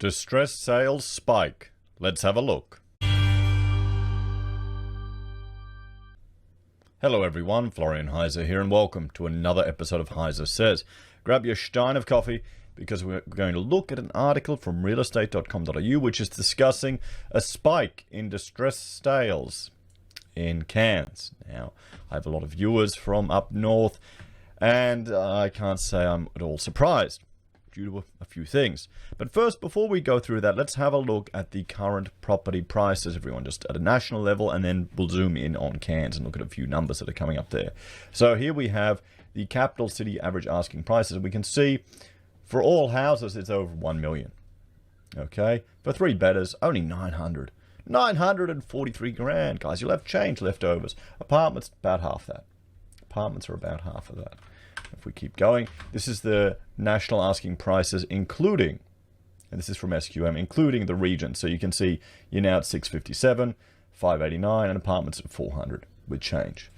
Distressed sales spike. Let's have a look. Hello everyone, Florian.Heise here, and welcome to another episode of HeiseSays. Grab your stein of coffee because we're going to look at an article from realestate.com.au which is discussing a spike in distressed sales in Cairns. Now, I have a lot of viewers from up north, and I can't say I'm at all surprised due to a few things. But first, before we go through that, let's have a look at the current property prices, everyone, just at a national level, and then we'll zoom in on Cairns and look at a few numbers that are coming up there. So here we have the capital city average asking prices. We can see for all houses, it's over 1 million. Okay, for three bedders, only 943 grand, guys. You'll have change leftovers. Apartments, about half that. Apartments are about half of that. If we keep going, this is the national asking prices, including, and this is from SQM, including the region. So you can see you're now at 657, 589, and apartments at 400 with change.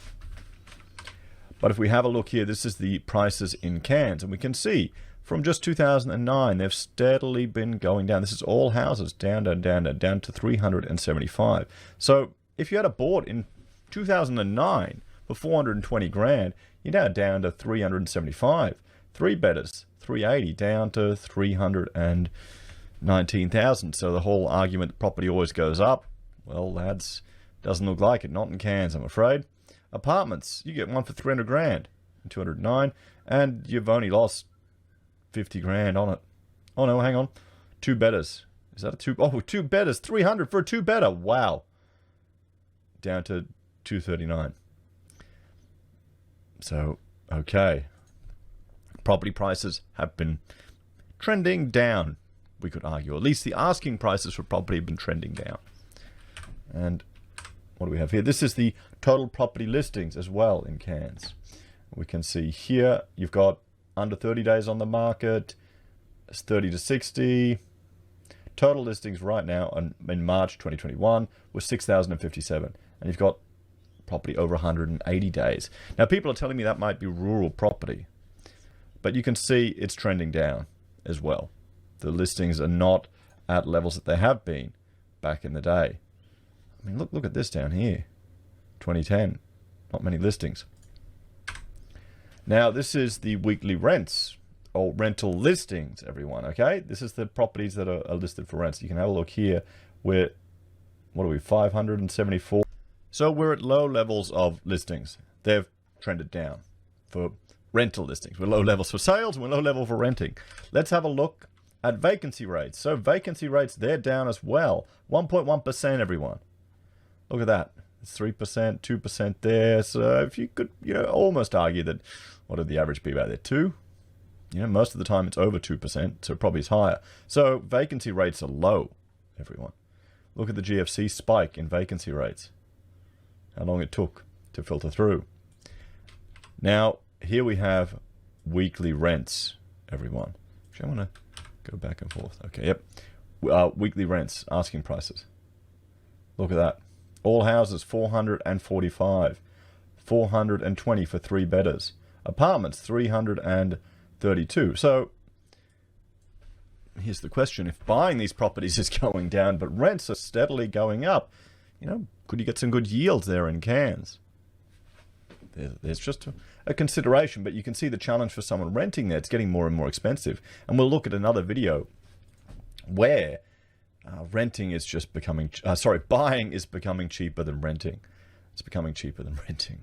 But if we have a look here, this is the prices in Cairns, and we can see from just 2009, they've steadily been going down. This is all houses, down to 375. So if you had a board in 2009 for 420 grand, you're now down to 375. Three bedders, 380, down to 319,000. So the whole argument property always goes up, well, lads, doesn't look like it. Not in Cairns, I'm afraid. Apartments, you get one for 300 grand, 209, and you've only lost 50 grand on it. Oh no, hang on. Two bedders. Is that a two? Oh, two bedders, 300 for a two bedder. Wow. Down to 239. So, okay. Property prices have been trending down, we could argue. At least the asking prices for property have been trending down. And what do we have here? This is the total property listings as well in Cairns. We can see here you've got under 30 days on the market, it's 30 to 60. Total listings right now in March 2021 was 6,057. And you've got property over 180 days. Now, people are telling me that might be rural property, but you can see it's trending down as well. The listings are not at levels that they have been back in the day. I mean, look at this down here, 2010, not many listings. Now, this is the weekly rents or rental listings, everyone, okay? This is the properties that are listed for rents. You can have a look here. We're, what are we, 574? So we're at low levels of listings. They've trended down for rental listings. We're low levels for sales, and we're low level for renting. Let's have a look at vacancy rates. So vacancy rates, they're down as well. 1.1%, everyone. Look at that. It's 3%, 2% there. So if you could, almost argue that, what would the average be about there? 2? Most of the time it's over 2%, so probably it's higher. So vacancy rates are low, everyone. Look at the GFC spike in vacancy rates. How long it took to filter through. Now, here we have weekly rents, everyone. Actually, I want to go back and forth. Okay, yep. Weekly rents, asking prices. Look at that. All houses, 445. 420 for three bedders. Apartments, 332. So, here's the question. If buying these properties is going down, but rents are steadily going up, could you get some good yields there in Cairns? There's just a consideration, but you can see the challenge for someone renting there. It's getting more and more expensive. And we'll look at another video where renting is just becoming, buying is becoming cheaper than renting. It's becoming cheaper than renting.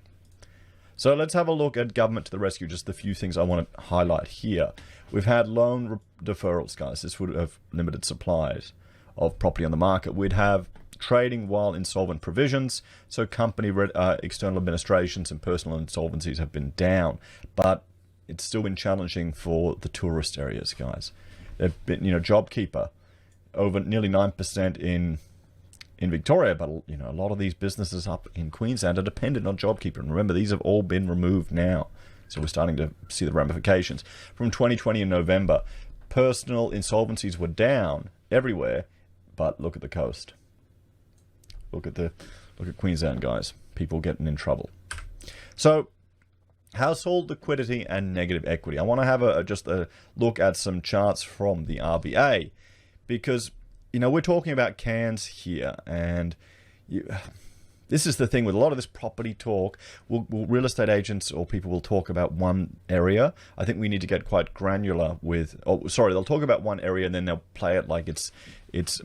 So let's have a look at government to the rescue. Just the few things I want to highlight here. We've had loan deferrals, guys. This would have limited supplies of property on the market. We'd have trading while insolvent provisions, so company external administrations and personal insolvencies have been down, but it's still been challenging for the tourist areas, guys. They've been, JobKeeper over nearly 9% in Victoria, but a lot of these businesses up in Queensland are dependent on JobKeeper, and remember, these have all been removed now, so we're starting to see the ramifications. From 2020 in November, personal insolvencies were down everywhere, but look at the coast. Look at Queensland, guys. People getting in trouble. So, household liquidity and negative equity. I want to have just a look at some charts from the RBA because, you know, we're talking about Cairns here, and this is the thing with a lot of this property talk. Will real estate agents or people will talk about one area. I think we need to get quite granular with, they'll talk about one area and then they'll play it like it's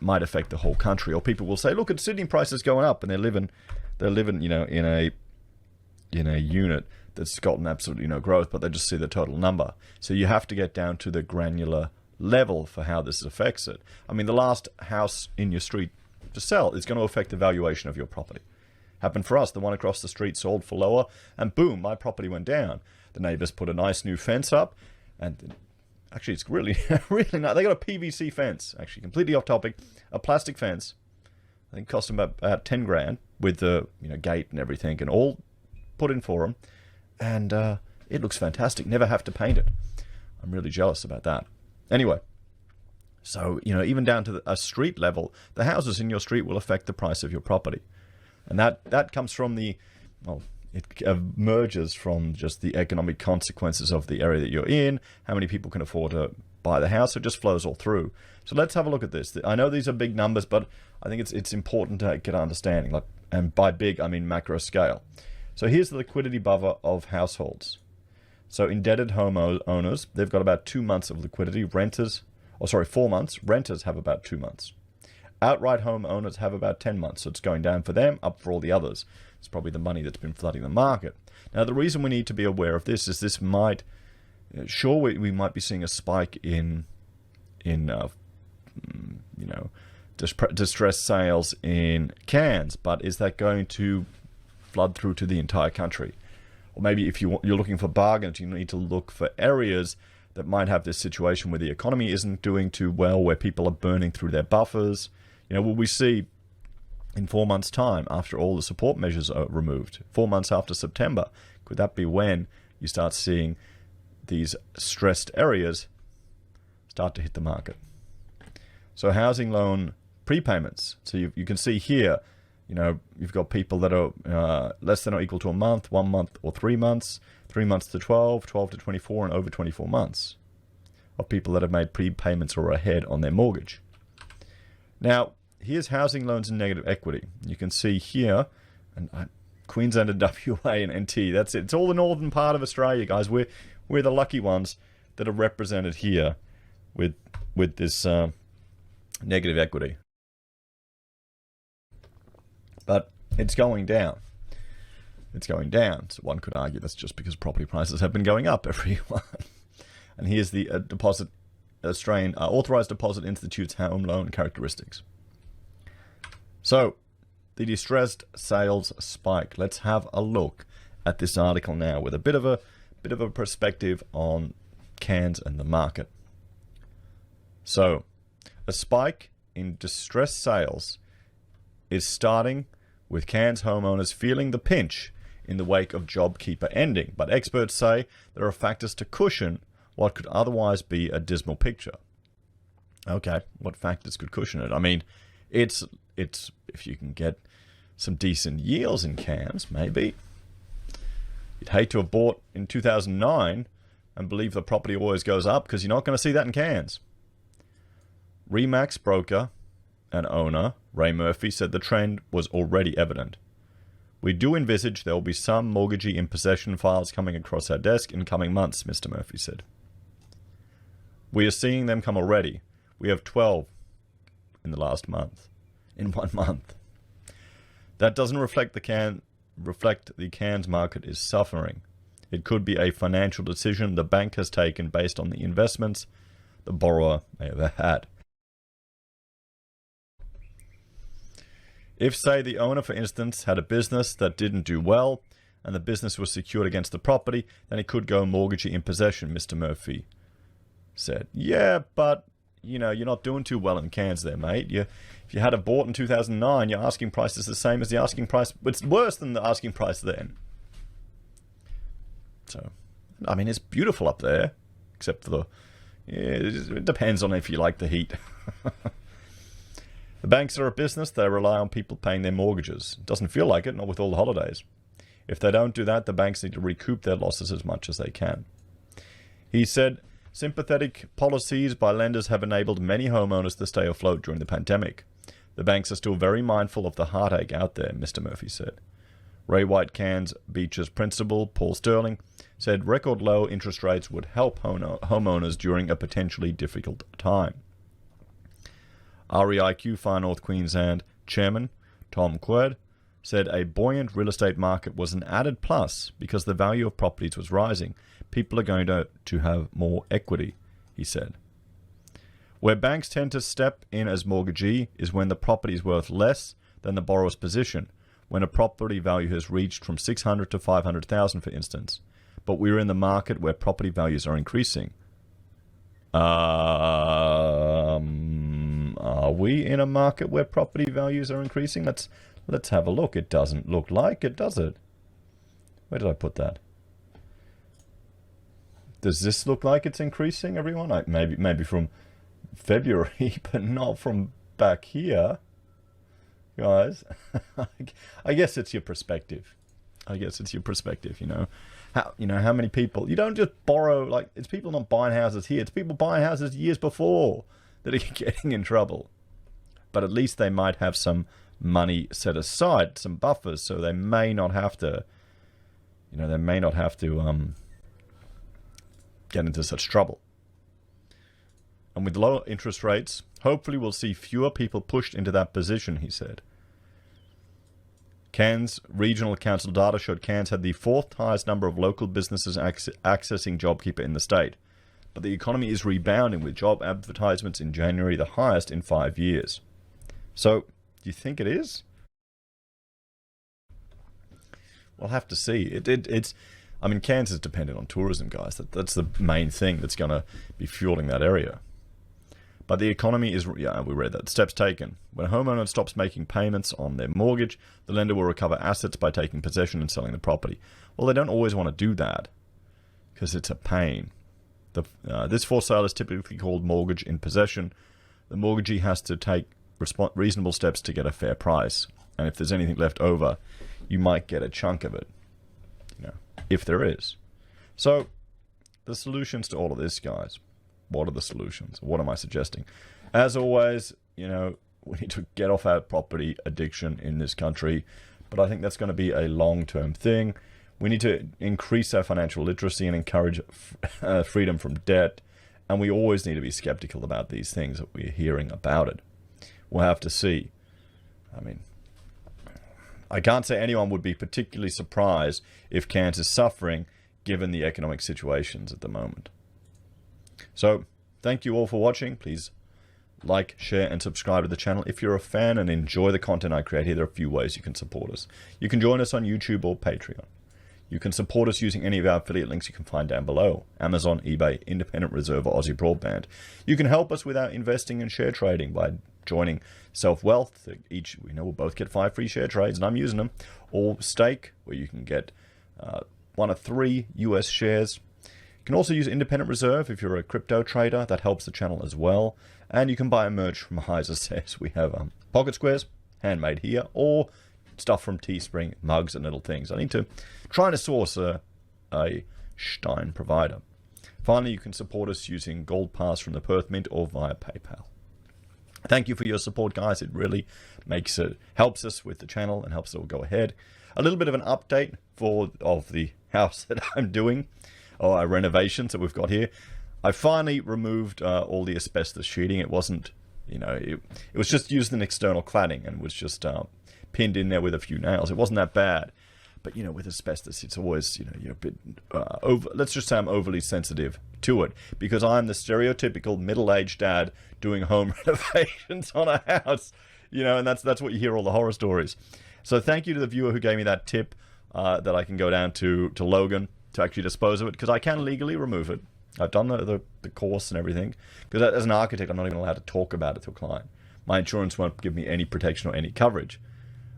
might affect the whole country. Or people will say, look at Sydney prices going up, and they're living, you know, in a unit that's gotten absolutely no growth, but they just see the total number. So you have to get down to the granular level for how this affects it. I mean, the last house in your street to sell is going to affect the valuation of your property. Happened for us. The one across the street sold for lower, and boom, my property went down. The neighbors put a nice new fence up, and actually it's really, really nice. They got a PVC fence, actually, completely off topic, a plastic fence. I think cost them about 10 grand with the, you know, gate and everything, and all put in for them. And it looks fantastic. Never have to paint it. I'm really jealous about that. Anyway, so, you know, even down to a street level, the houses in your street will affect the price of your property. And that comes from it emerges from just the economic consequences of the area that you're in, how many people can afford to buy the house. It just flows all through. So let's have a look at this. I know these are big numbers, but I think it's important to get an understanding. Like, and by big, I mean macro scale. So here's the liquidity buffer of households. So indebted homeowners, they've got about 2 months of liquidity. 4 months. Renters have about 2 months. Outright homeowners have about 10 months, so it's going down for them, up for all the others. It's probably the money that's been flooding the market. Now, the reason we need to be aware of this is this might, we might be seeing a spike in distressed sales in Cairns, but is that going to flood through to the entire country? Or maybe if you're looking for bargains, you need to look for areas that might have this situation where the economy isn't doing too well, where people are burning through their buffers. You know, will we see in 4 months' time, after all the support measures are removed, 4 months after September, could that be when you start seeing these stressed areas start to hit the market? So housing loan prepayments. So you can see here, you know, you've got people that are less than or equal to a month, 1 month, or 3 months, 3 months to 12, 12 to 24, and over 24 months of people that have made prepayments or ahead on their mortgage. Now, here's housing loans and negative equity. You can see here, and Queensland and WA and NT, that's it. It's all the northern part of Australia, guys. We're the lucky ones that are represented here with this negative equity. But it's going down. It's going down. So one could argue that's just because property prices have been going up, everyone. And here's the Australian Authorised Deposit Institute's home loan characteristics. So, the distressed sales spike. Let's have a look at this article now with a bit of a perspective on Cairns and the market. So, a spike in distressed sales is starting with Cairns homeowners feeling the pinch in the wake of JobKeeper ending, but experts say there are factors to cushion what could otherwise be a dismal picture. Okay, what factors could cushion it? I mean, it's if you can get some decent yields in Cairns, maybe. You'd hate to have bought in 2009 and believe the property always goes up, because you're not going to see that in Cairns. Remax broker and owner Ray Murphy said the trend was already evident. We do envisage there will be some mortgagee in possession files coming across our desk in coming months, Mr. Murphy said. We are seeing them come already. We have 12 in the last month. In 1 month. That doesn't reflect the Cairns market is suffering. It could be a financial decision the bank has taken based on the investments the borrower may have had. If, say, the owner, for instance, had a business that didn't do well and the business was secured against the property, then it could go mortgagee in possession, Mr. Murphy said. Yeah, but, you know, you're not doing too well in Cairns there, mate. If you had a bought in 2009, your asking price is the same as the asking price. It's worse than the asking price then. So, I mean, it's beautiful up there, except for it depends on if you like the heat. The banks are a business. They rely on people paying their mortgages. It doesn't feel like it, not with all the holidays. If they don't do that, the banks need to recoup their losses as much as they can. He said, Sympathetic policies by lenders have enabled many homeowners to stay afloat during the pandemic. The banks are still very mindful of the heartache out there, Mr. Murphy said. Ray White Cairns Beach's principal, Paul Sterling, said record low interest rates would help homeowners during a potentially difficult time. REIQ Far North Queensland Chairman Tom Quird said a buoyant real estate market was an added plus because the value of properties was rising. People are going to have more equity, he said. Where banks tend to step in as mortgagee is when the property is worth less than the borrower's position, when a property value has reached from 600 to 500,000, for instance. But we're in the market where property values are increasing. Are we in a market where property values are increasing? Let's have a look. It doesn't look like it, does it? Where did I put that? Does this look like it's increasing, everyone? Maybe from February, but not from back here, guys. I guess it's your perspective. You know how many people, you don't just borrow, like, it's people not buying houses here, it's people buying houses years before that are getting in trouble. But at least they might have some money set aside, some buffers, so they may not have to, get into such trouble. And with low interest rates, hopefully we'll see fewer people pushed into that position, he said. Cairns Regional Council data showed Cairns had the fourth highest number of local businesses accessing JobKeeper in the state. But the economy is rebounding, with job advertisements in January the highest in 5 years. So, do you think it is? We'll have to see. It's Cairns is dependent on tourism, guys. That's the main thing that's going to be fueling that area. But the economy is, we read that. Steps taken. When a homeowner stops making payments on their mortgage, the lender will recover assets by taking possession and selling the property. Well, they don't always want to do that because it's a pain. This for sale is typically called mortgage in possession. The mortgagee has to take reasonable steps to get a fair price. And if there's anything left over, you might get a chunk of it, if there is. So, the solutions to all of this, guys. What are the solutions? What am I suggesting? As always, we need to get off our property addiction in this country, but I think that's going to be a long-term thing. We need to increase our financial literacy and encourage freedom from debt, and we always need to be skeptical about these things that we're hearing about it. We'll have to see. I can't say anyone would be particularly surprised if Cairns is suffering given the economic situations at the moment. So, thank you all for watching. Please like, share, and subscribe to the channel. If you're a fan and enjoy the content I create here, there are a few ways you can support us. You can join us on YouTube or Patreon. You can support us using any of our affiliate links you can find down below. Amazon, eBay, Independent Reserve, or AussieBroadband. You can help us with our investing and share trading by joining SelfWealth. We'll both get 5 free share trades, and I'm using them. Or Stake, where you can get 1 of 3 US shares. You can also use Independent Reserve if you're a crypto trader. That helps the channel as well. And you can buy merch from HeiseSays. We have pocket squares, handmade here, or stuff from Teespring, mugs and little things. I need to try to source a Stein provider. Finally, you can support us using Gold Pass from the Perth Mint or via PayPal. Thank you for your support, guys. It really helps us with the channel and helps it all go ahead. A little bit of an update of the house that I'm doing, or our renovations that we've got here. I finally removed all the asbestos sheeting. It wasn't, it was just used in external cladding and was just pinned in there with a few nails. It wasn't that bad. But, with asbestos, it's always, you're a bit let's just say I'm overly sensitive to it, because I'm the stereotypical middle-aged dad doing home renovations on a house, and that's what you hear all the horror stories. So thank you to the viewer who gave me that tip that I can go down to Logan to actually dispose of it, because I can legally remove it. I've done the course and everything, because as an architect, I'm not even allowed to talk about it to a client. My insurance won't give me any protection or any coverage.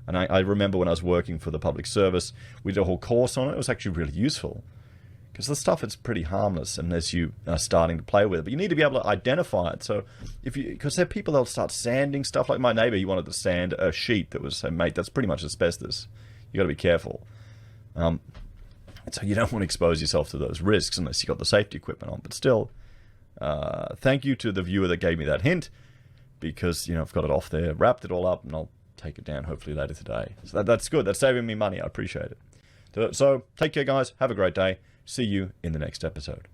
And I remember when I was working for the public service, we did a whole course on it. It was actually really useful, because the stuff is pretty harmless unless you are starting to play with it. But you need to be able to identify it. So because there are people that'll start sanding stuff. Like my neighbor, he wanted to sand a sheet that was, so mate, that's pretty much asbestos. You got to be careful. So you don't want to expose yourself to those risks unless you got the safety equipment on. But still, Thank you to the viewer that gave me that hint, because, you know, I've got it off there, wrapped it all up, and I'll take it down hopefully later today. So that's good. That's saving me money. I appreciate it. So take care, guys. Have a great day. See you in the next episode.